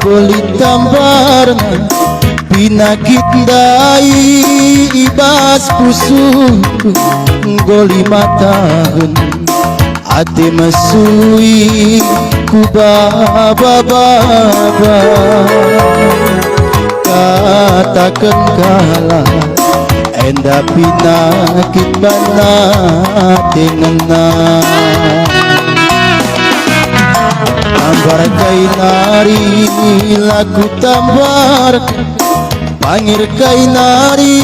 boli tambarna pinakit dai ibas pusuku nggo 5 tahun ate masui ku baba katakan kalah enda pinakit bana tenena tambar kai nari laku tambar pangir kai nari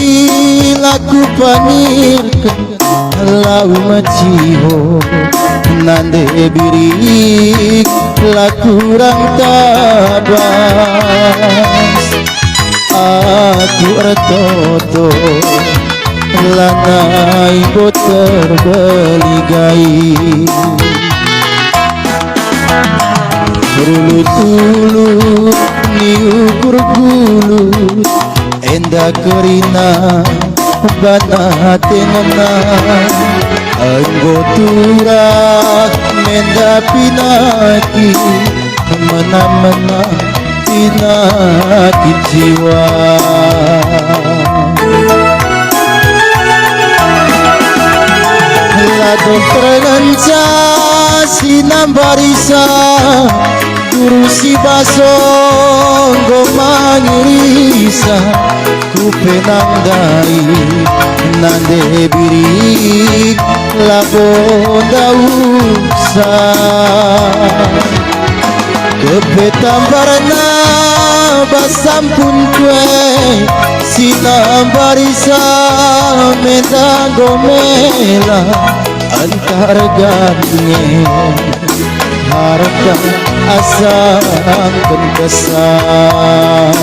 laku pangir lau maciho nande birik laku rang tabas aku ertoto lanai boter beligai Rulu-tulu ni ukur gulu enda kerina bana tengena anggotura menda pinaki mana-mana pinaki jiwa lado terenca sinambarisa guru si basonggo mangirisa ku penandai nande birik labonda usa kepetambarna basampun kue sinambarisa mendago mela antar ganye harga asam kesan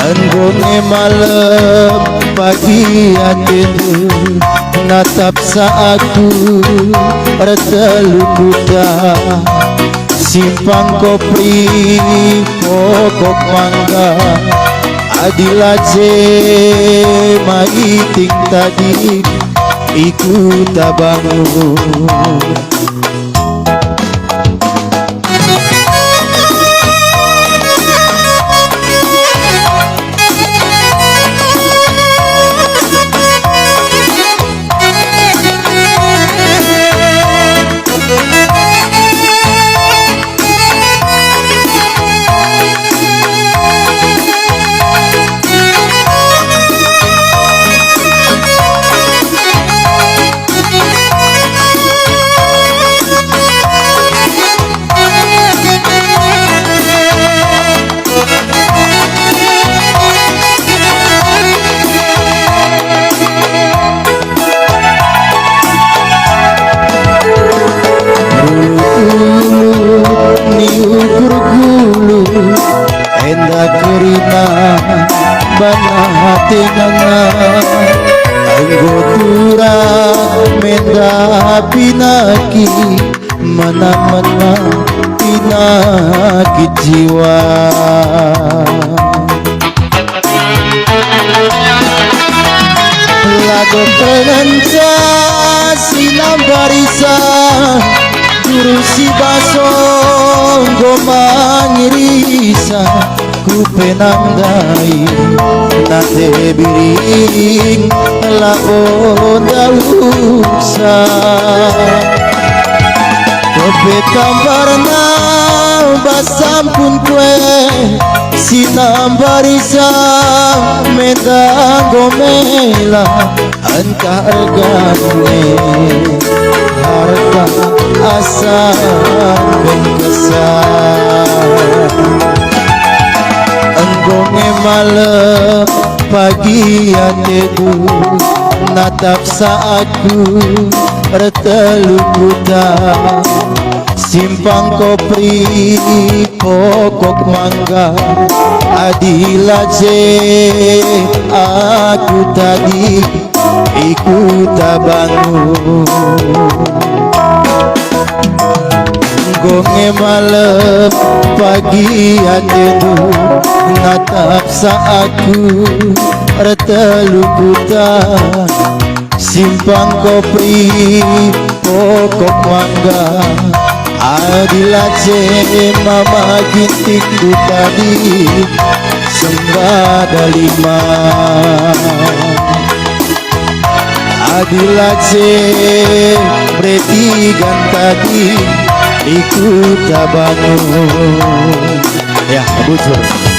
anggone malam pagi hatiku natap saatku pertelu kuda simpang kopri pokok mangga adilaje maiting tadi ikut bangun bana tenana anggotura menda pinaki mana-mana pinaki jiwa lago penanca sinambarisa guru si basonggo mangirisa ku penandai nande biring labonda uksa kepetambarna basampun kue sinambarisa mendago mela antar gane harga asam kesan anggone malam pagi hatiku natap saatku pertelu kuda simpang kopri pokok mangga adilaje aku tadi ikut bangun gonge malam pagi hatiku natap saatku pertelu kuda simpang kopri pokok mangga Adilace mama gintik kupadi sembada lima Adilace bereti gantadi ikut abanu ya butuh